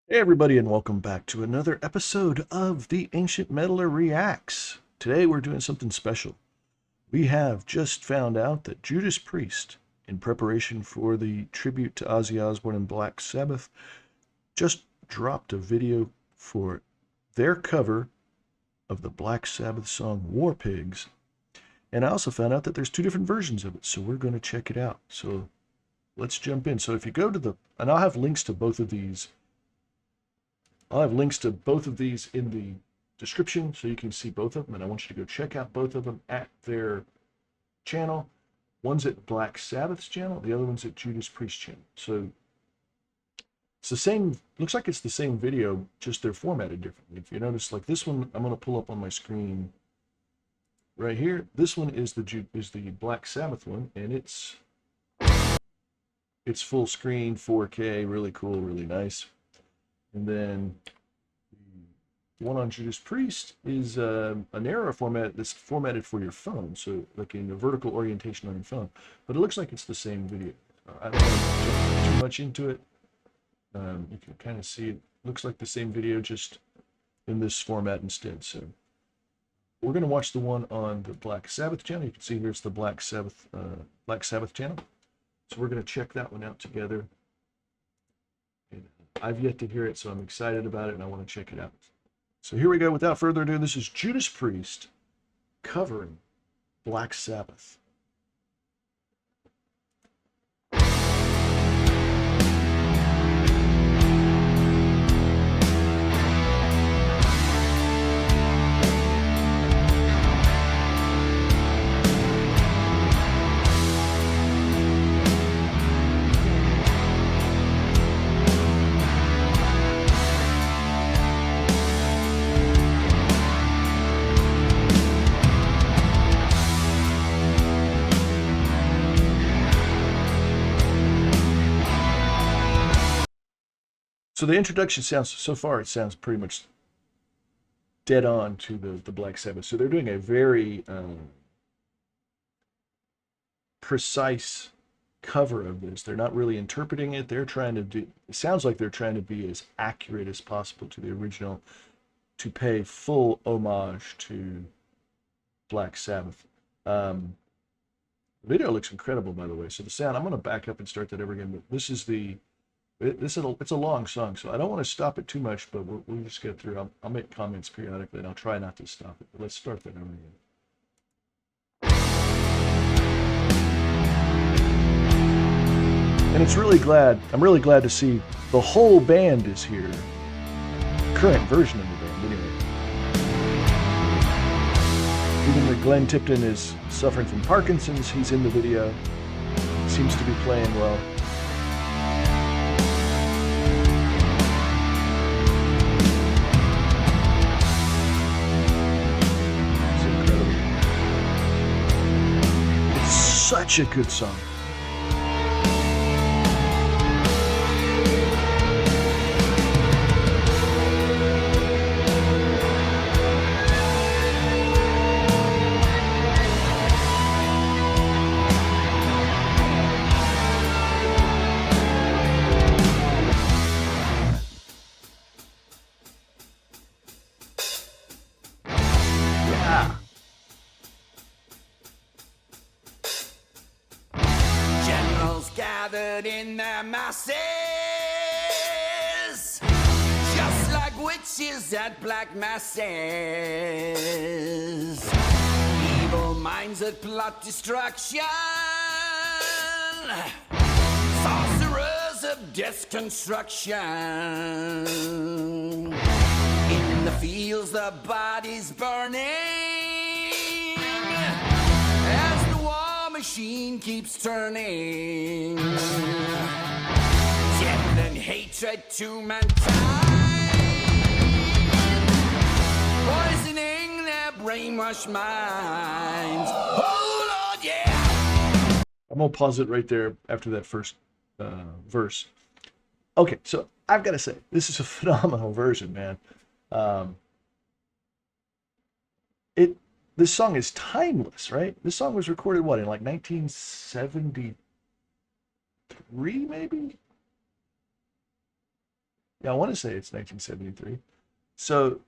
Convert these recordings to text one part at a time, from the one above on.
Hey everybody, and welcome back to another episode of The Ancient Meddler Reacts. Today we're doing something special. We have just found out that Judas Priest, in preparation for the tribute to Ozzy Osbourne and Black Sabbath, just dropped a video for their cover of the Black Sabbath song War Pigs. And I also found out that there's two different versions of it, so we're going to check it out. So let's jump in. So if you go to and I'll have links to both of these. I'll have links to both of these in the description so you can see both of them. And I want you to go check out both of them at their channel. One's at Black Sabbath's channel, the other one's at Judas Priest channel. So it's the same, looks like it's the same video, just they're formatted differently. If you notice, like this one, I'm going to pull up on my screen right here. This one is the Black Sabbath one, and it's full screen, 4K, really cool, really nice. And then the one on Judas Priest is an arrow format that's formatted for your phone, so like in a vertical orientation on your phone. But it looks like it's the same video. I don't want to jump too much into it. You can kind of see it looks like the same video, just in this format instead. So we're going to watch the one on the Black Sabbath channel. You can see here's the Black Sabbath channel. So we're going to check that one out together. I've yet to hear it, so I'm excited about it, and I want to check it out. So here we go. Without further ado, this is Judas Priest covering Black Sabbath. So the introduction so far it sounds pretty much dead on to the Black Sabbath. So they're doing a very precise cover of this. They're not really interpreting it. They're trying to do, it sounds like they're trying to be as accurate as possible to the original, to pay full homage to Black Sabbath. The video looks incredible, by the way. So the sound, I'm going to back up and start that over again. But this is it's a long song, so I don't want to stop it too much, but we'll just get through. I'll make comments periodically, and I'll try not to stop it. But let's start that over again. And I'm really glad to see the whole band is here. Current version of the band, anyway. Even though Glenn Tipton is suffering from Parkinson's, he's in the video. Seems to be playing well. It's incredible. It's such a good song. Gathered in their masses, just like witches at black masses. Evil minds that plot destruction, sorcerers of death's construction. In the fields, the bodies burning, as the war machine keeps turning. Death and hatred to mankind, poisoning their brainwashed minds. Oh Lord, yeah! I'm gonna pause it right there after that first verse. Okay, so I've got to say, this is a phenomenal version, man. This song is timeless, right? This song was recorded what, in like 1973, maybe? Yeah, I want to say it's 1973. So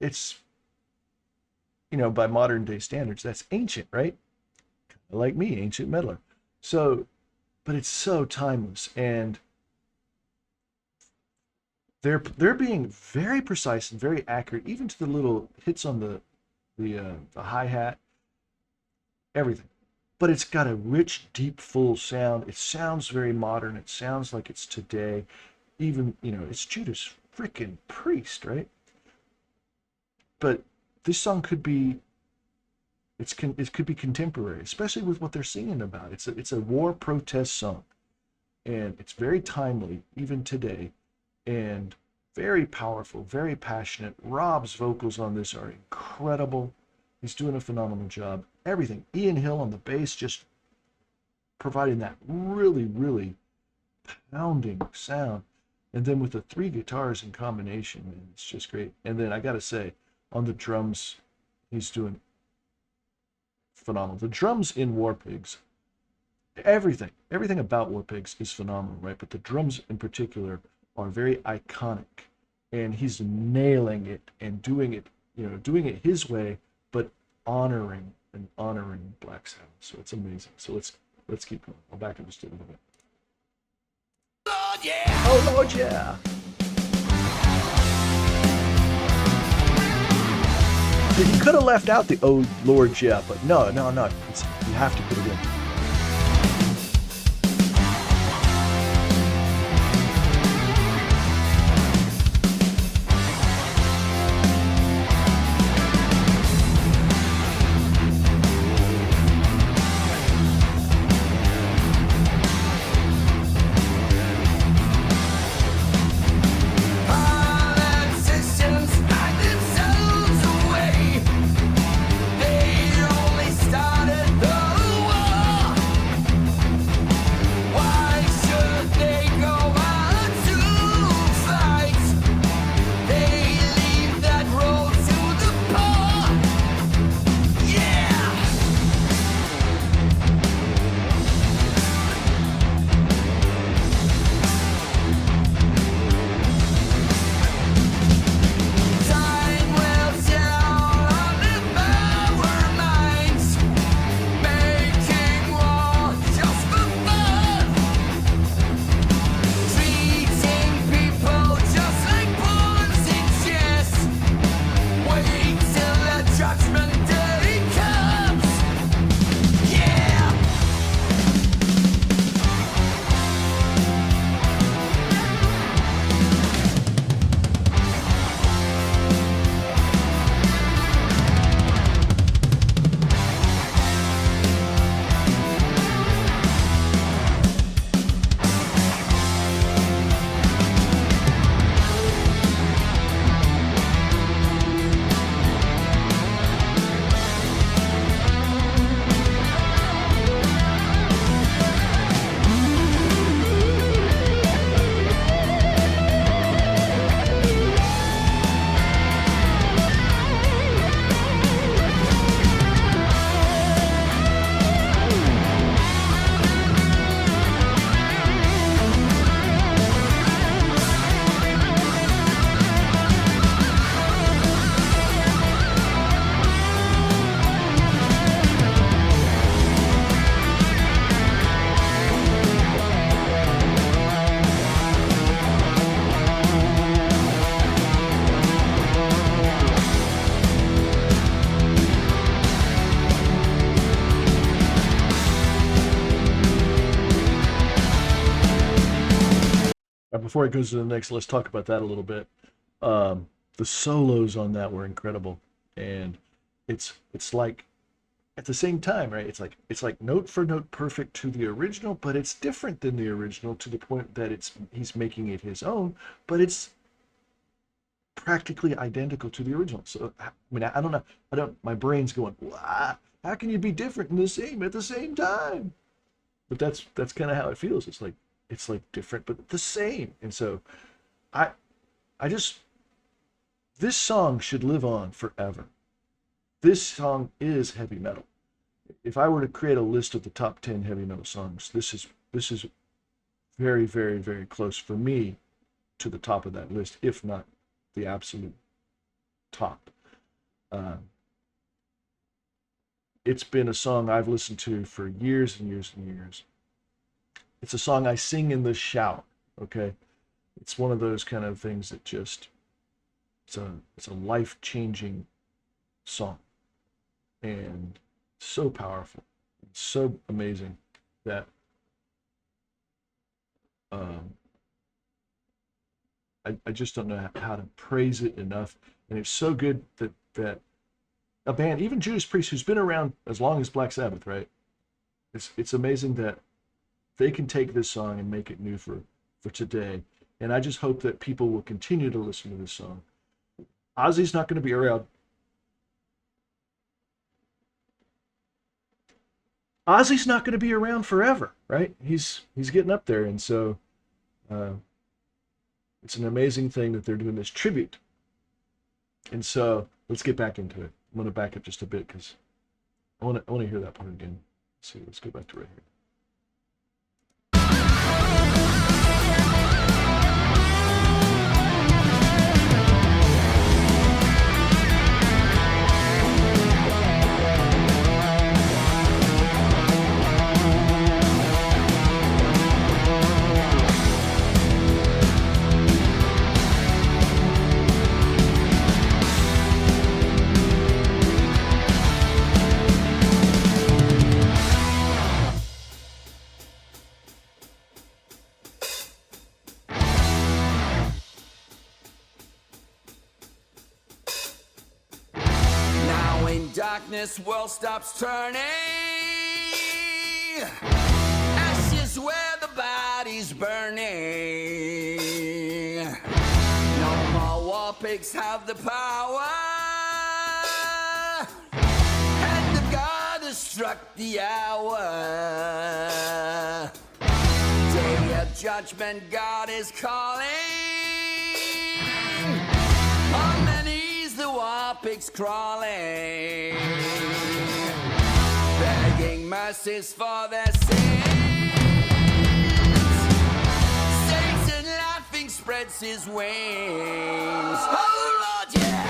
it's, by modern day standards, that's ancient, right? Like me, ancient meddler. So, but it's so timeless, and they're being very precise and very accurate, even to the little hits on the hi hat, everything. But it's got a rich, deep, full sound. It sounds very modern. It sounds like it's today. Even, it's Judas freaking Priest, right? But this song could be it could be contemporary, especially with what they're singing about. It's a war protest song, and it's very timely even today, and very powerful, very passionate. Rob's vocals on this are incredible. He's doing a phenomenal job. Everything. Ian Hill on the bass just providing that really, really pounding sound. And then with the three guitars in combination, man, it's just great. And then I gotta say, on the drums, he's doing phenomenal. The drums in War Pigs, everything about War Pigs is phenomenal, right? But the drums in particular are very iconic, and he's nailing it and doing it his way, but honoring Black Sabbath. So it's amazing. So let's keep going. I'll back up just a little bit. Lord, yeah. Oh Lord, yeah. You could have left out the "Oh Lord, yeah," but no. You have to put it in. Politicians hide themselves away. They only started the war. Why should they go on to fight? They leave that road to the poor. Yeah. Time will tell on our minds, making war just for fun, treating people just like pawns in chess. Wait till the judgment day comes. Yeah. Before it goes to the next, let's talk about that a little bit. The solos on that were incredible, and it's like at the same time, right? It's like note for note perfect to the original, but it's different than the original to the point that he's making it his own, but it's practically identical to the original. So I mean, I don't know. My brain's going, wow, how can you be different and the same at the same time? But that's kind of how it feels. It's like different but the same. And so I I just this song should live on forever. This song is heavy metal. If I were to create a list of the top 10 heavy metal songs, this is very, very, very close for me to the top of that list, if not the absolute top. It's been a song I've listened to for years and years and years. It's a song I sing in the shower, okay? It's one of those kind of things that just, it's a life-changing song. And so powerful, so amazing that I just don't know how to praise it enough. And it's so good that a band, even Judas Priest, who's been around as long as Black Sabbath, right? It's amazing that they can take this song and make it new for today. And I just hope that people will continue to listen to this song. Ozzy's not going to be around. Ozzy's not going to be around forever, right? He's getting up there, and so it's an amazing thing that they're doing this tribute. And so let's get back into it. I'm going to back up just a bit because I want to hear that part again. Let's see. Let's go back to right here. Darkness, world stops turning. Ashes where the body's burning. No more war pigs have the power. Hand of God has struck the hour. Day of judgment, God is calling. On their knees, the war pigs crawling, begging mercies for their sins. Satan laughing spreads his wings. Oh Lord, yeah!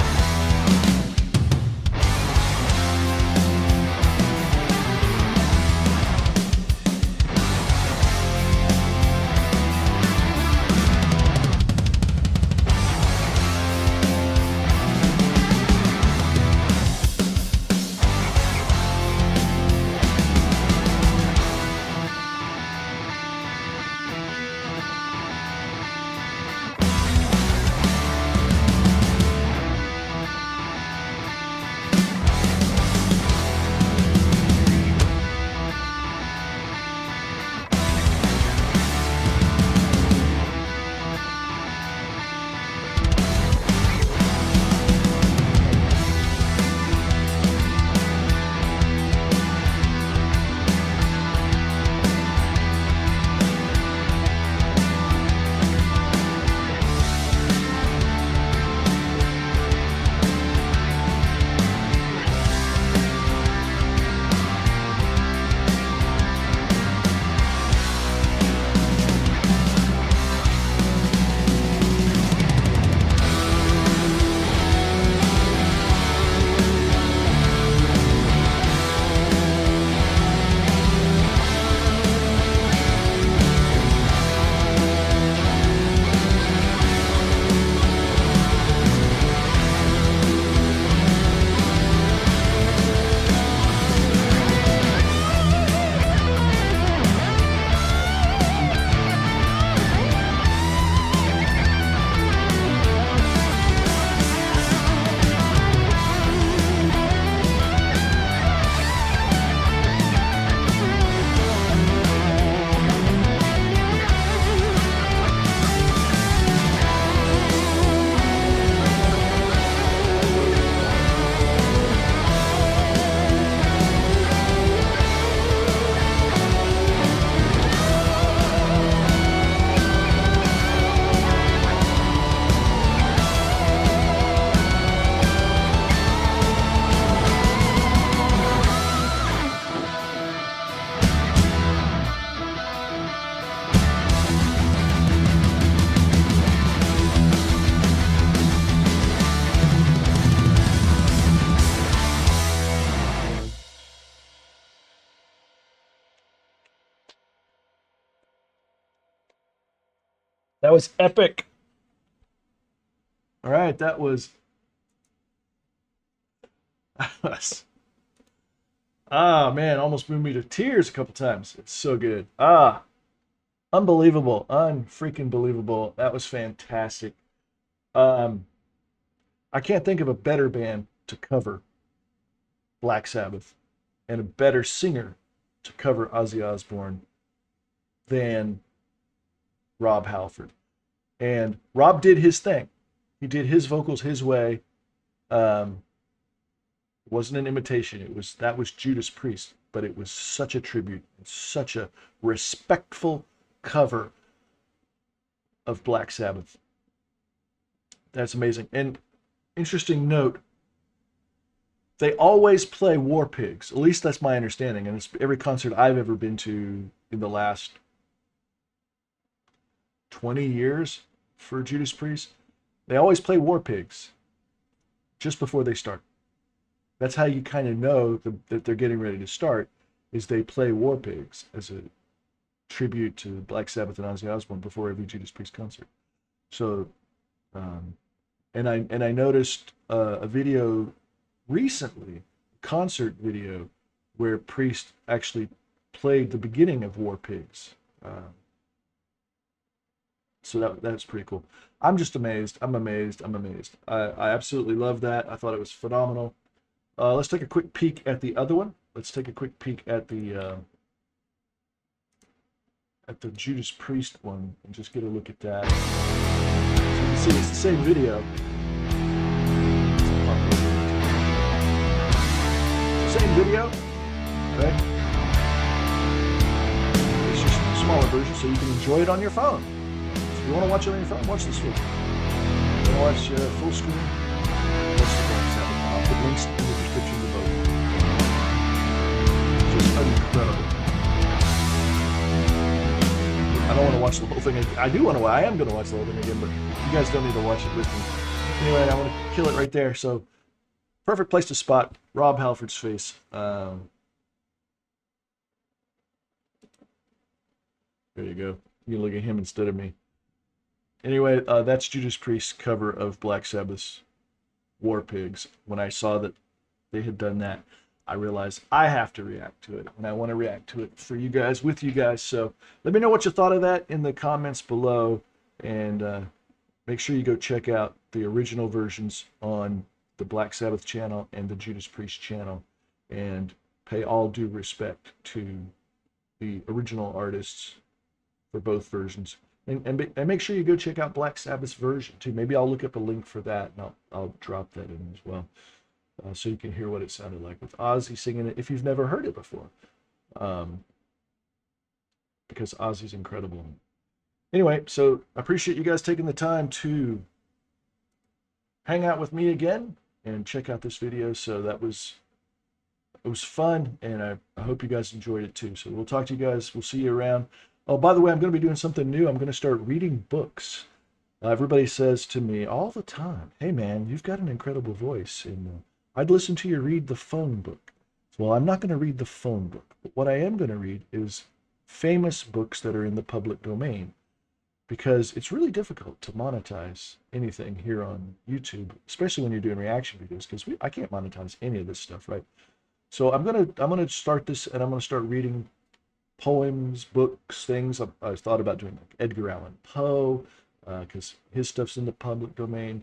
That was epic. All right, that was ah man, almost moved me to tears a couple times. It's so good. Unbelievable, unfreaking believable. That was fantastic. Um, I can't think of a better band to cover Black Sabbath and a better singer to cover Ozzy Osbourne than Rob Halford. And Rob did his thing. He did his vocals his way. It wasn't an imitation. That was Judas Priest, but it was such a tribute, such a respectful cover of Black Sabbath. That's amazing. And interesting note, they always play War Pigs. At least that's my understanding. And it's every concert I've ever been to in the last 20 years for Judas Priest. They always play War Pigs just before they start. That's how you kind of know that they're getting ready to start, is they play War Pigs as a tribute to Black Sabbath and Ozzy Osbourne before every Judas Priest concert. So, and I noticed a video recently, a concert video, where Priest actually played the beginning of War Pigs. So that's pretty cool. I'm just amazed. I'm amazed. I'm amazed. I absolutely love that. I thought it was phenomenal. Let's take a quick peek at the other one. Let's take a quick peek at the Judas Priest one and just get a look at that. So you can see it's the same video. Same video, right? It's just a smaller version, so you can enjoy it on your phone. If you want to watch it on your phone, watch this one. If you want to watch full screen, watch the Black Sabbath. I'll put links in the description of both. Just incredible. I don't want to watch the whole thing. I am going to watch the whole thing again, but you guys don't need to watch it with me. Anyway, I want to kill it right there. So, perfect place to spot Rob Halford's face. There you go. You can look at him instead of me. Anyway, that's Judas Priest's cover of Black Sabbath's War Pigs. When I saw that they had done that, I realized I have to react to it, and I want to react to it for you guys, with you guys. So let me know what you thought of that in the comments below, and make sure you go check out the original versions on the Black Sabbath channel and the Judas Priest channel, and pay all due respect to the original artists for both versions. And make sure you go check out Black Sabbath's version too. Maybe I'll look up a link for that, and I'll drop that in as well, so you can hear what it sounded like with Ozzy singing it if you've never heard it before, because Ozzy's incredible. Anyway, so I appreciate you guys taking the time to hang out with me again and check out this video. So it was fun, and I hope you guys enjoyed it too. So we'll talk to you guys. We'll see you around. Oh, by the way, I'm going to be doing something new. I'm going to start reading books. Everybody says to me all the time, "Hey man, you've got an incredible voice, and I'd listen to you read the phone book." Well, I'm not going to read the phone book, but what I am going to read is famous books that are in the public domain, because it's really difficult to monetize anything here on YouTube, especially when you're doing reaction videos, because I can't monetize any of this stuff, right? So I'm gonna start this, and I'm gonna start reading poems, books, things. I thought about doing like Edgar Allan Poe, because his stuff's in the public domain.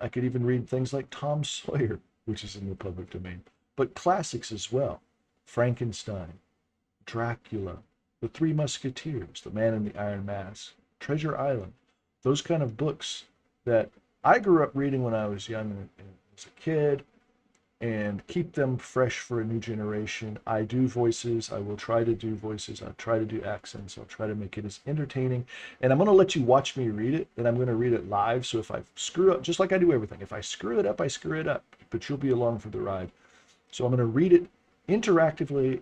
I could even read things like Tom Sawyer, which is in the public domain, but classics as well: Frankenstein, Dracula, The Three Musketeers, The Man in the Iron Mask, Treasure Island, those kind of books that I grew up reading when I was young and as a kid, and keep them fresh for a new generation. I do voices. I will try to do voices. I'll try to do accents. I'll try to make it as entertaining. And I'm going to let you watch me read it, and I'm going to read it live. So if I screw up, just like I do everything, if I screw it up, I screw it up. But you'll be along for the ride. So I'm going to read it interactively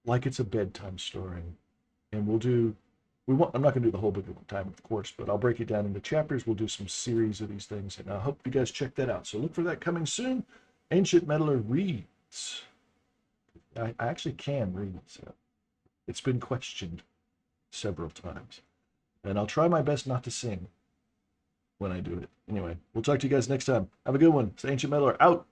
like it's a bedtime story. And I'm not going to do the whole book at one time, of course, but I'll break it down into chapters. We'll do some series of these things, and I hope you guys check that out. So look for that coming soon. Ancient Meddler reads. I actually can read, so it's been questioned several times. And I'll try my best not to sing when I do it. Anyway, we'll talk to you guys next time. Have a good one. It's Ancient Meddler out.